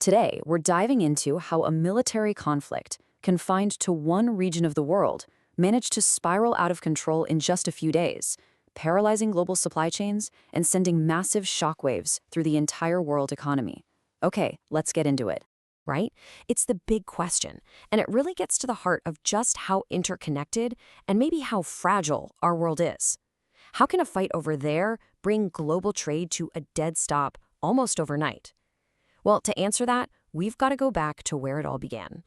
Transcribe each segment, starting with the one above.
Today, we're diving into how a military conflict, confined to one region of the world, managed to spiral out of control in just a few days, paralyzing global supply chains and sending massive shockwaves through the entire world economy. Okay, let's get into it. Right? It's the big question, and it really gets to the heart of just how interconnected and maybe how fragile our world is. How can a fight over there bring global trade to a dead stop almost overnight? Well, to answer that, we've got to go back to where it all began.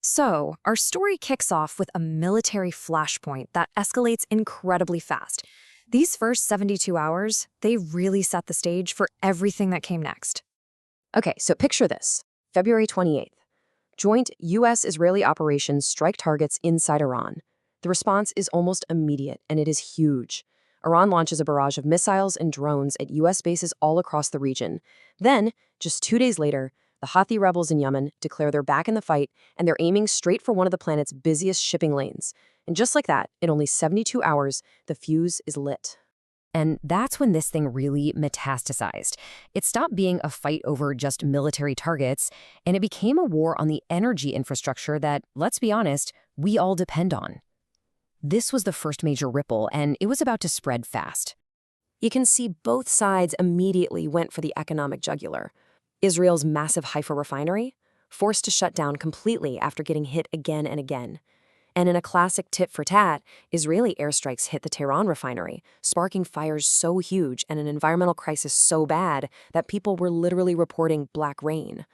So, our story kicks off with a military flashpoint that escalates incredibly fast. These first 72 hours, they really set the stage for everything that came next. Okay, so picture this. February 28th. Joint U.S.-Israeli operations strike targets inside Iran. The response is almost immediate, and it is huge. Iran launches a barrage of missiles and drones at U.S. bases all across the region. Then, just 2 days later, the Houthi rebels in Yemen declare they're back in the fight, and they're aiming straight for one of the planet's busiest shipping lanes. And just like that, in only 72 hours, the fuse is lit. And that's when this thing really metastasized. It stopped being a fight over just military targets, and it became a war on the energy infrastructure that, let's be honest, we all depend on. This was the first major ripple, and it was about to spread fast. You can see both sides immediately went for the economic jugular. Israel's massive Haifa refinery, forced to shut down completely after getting hit again and again. And in a classic tit-for-tat, Israeli airstrikes hit the Tehran refinery, sparking fires so huge and an environmental crisis so bad that people were literally reporting black rain.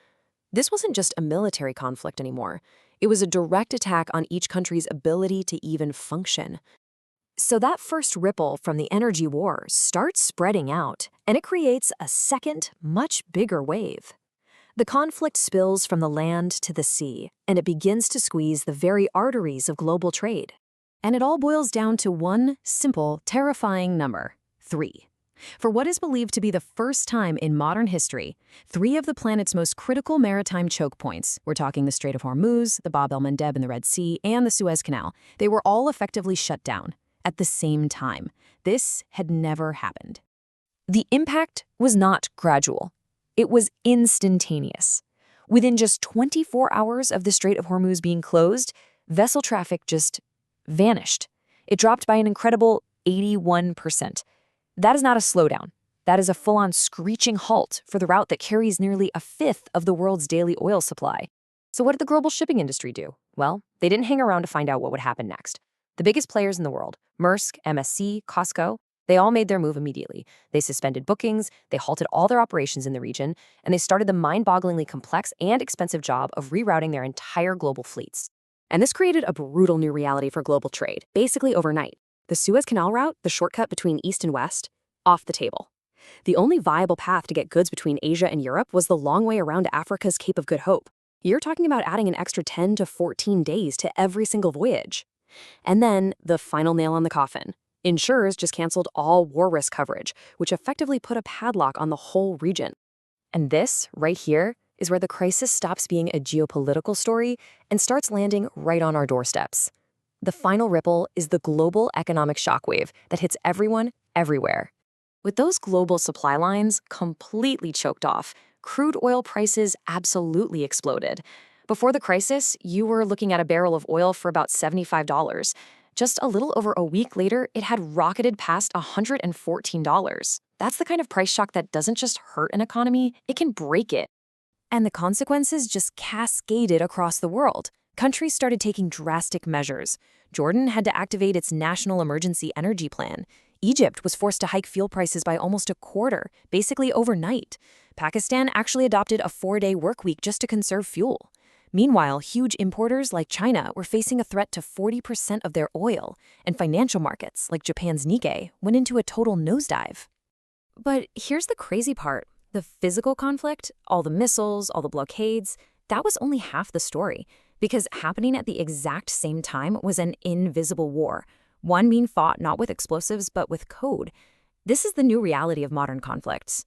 This wasn't just a military conflict anymore. It was a direct attack on each country's ability to even function. So that first ripple from the energy war starts spreading out, and it creates a second, much bigger wave. The conflict spills from the land to the sea, and it begins to squeeze the very arteries of global trade. And it all boils down to one simple, terrifying number: 3. For what is believed to be the first time in modern history, 3 of the planet's most critical maritime choke points, we're talking the Strait of Hormuz, the Bab el-Mandeb in the Red Sea, and the Suez Canal, they were all effectively shut down at the same time. This had never happened. The impact was not gradual. It was instantaneous. Within just 24 hours of the Strait of Hormuz being closed, vessel traffic just vanished. It dropped by an incredible 81%. That is not a slowdown. That is a full-on screeching halt for the route that carries nearly a fifth of the world's daily oil supply. So what did the global shipping industry do? Well, they didn't hang around to find out what would happen next. The biggest players in the world, Maersk, MSC, COSCO, they all made their move immediately. They suspended bookings, they halted all their operations in the region, and they started the mind-bogglingly complex and expensive job of rerouting their entire global fleets. And this created a brutal new reality for global trade, basically overnight. The Suez Canal route, the shortcut between East and West, off the table. The only viable path to get goods between Asia and Europe was the long way around Africa's Cape of Good Hope. You're talking about adding an extra 10 to 14 days to every single voyage. And then, the final nail on the coffin. Insurers just canceled all war risk coverage, which effectively put a padlock on the whole region. And this, right here, is where the crisis stops being a geopolitical story and starts landing right on our doorsteps. The final ripple is the global economic shockwave that hits everyone, everywhere. With those global supply lines completely choked off, crude oil prices absolutely exploded. Before the crisis, you were looking at a barrel of oil for about $75. Just a little over a week later, it had rocketed past $114. That's the kind of price shock that doesn't just hurt an economy, it can break it. And the consequences just cascaded across the world. Countries started taking drastic measures. Jordan had to activate its National Emergency Energy Plan. Egypt was forced to hike fuel prices by almost a quarter, basically overnight. Pakistan actually adopted a 4-day work week just to conserve fuel. Meanwhile, huge importers like China were facing a threat to 40% of their oil, and financial markets like Japan's Nikkei went into a total nosedive. But here's the crazy part. The physical conflict, all the missiles, all the blockades, that was only half the story, because happening at the exact same time was an invisible war, one being fought not with explosives but with code. This is the new reality of modern conflicts.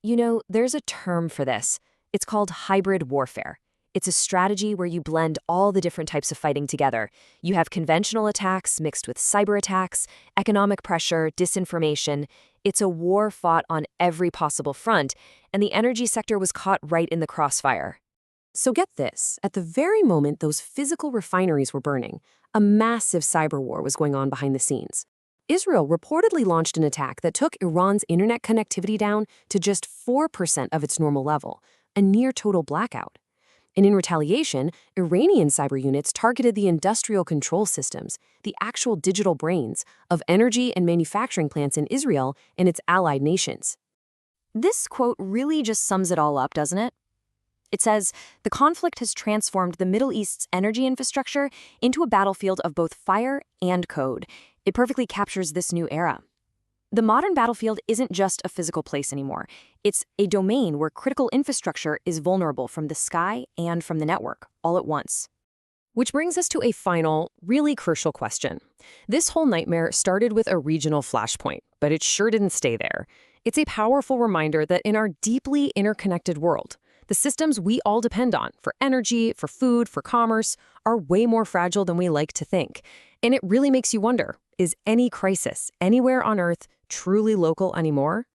You know, there's a term for this. It's called hybrid warfare. It's a strategy where you blend all the different types of fighting together. You have conventional attacks mixed with cyber attacks, economic pressure, disinformation. It's a war fought on every possible front, and the energy sector was caught right in the crossfire. So get this, at the very moment those physical refineries were burning, a massive cyber war was going on behind the scenes. Israel reportedly launched an attack that took Iran's internet connectivity down to just 4% of its normal level, a near total blackout. And in retaliation, Iranian cyber units targeted the industrial control systems, the actual digital brains, of energy and manufacturing plants in Israel and its allied nations. This quote really just sums it all up, doesn't it? It says, the conflict has transformed the Middle East's energy infrastructure into a battlefield of both fire and code. It perfectly captures this new era. The modern battlefield isn't just a physical place anymore. It's a domain where critical infrastructure is vulnerable from the sky and from the network, all at once. Which brings us to a final, really crucial question. This whole nightmare started with a regional flashpoint, but it sure didn't stay there. It's a powerful reminder that in our deeply interconnected world, the systems we all depend on for energy, for food, for commerce are way more fragile than we like to think. And it really makes you wonder, is any crisis anywhere on Earth truly local anymore?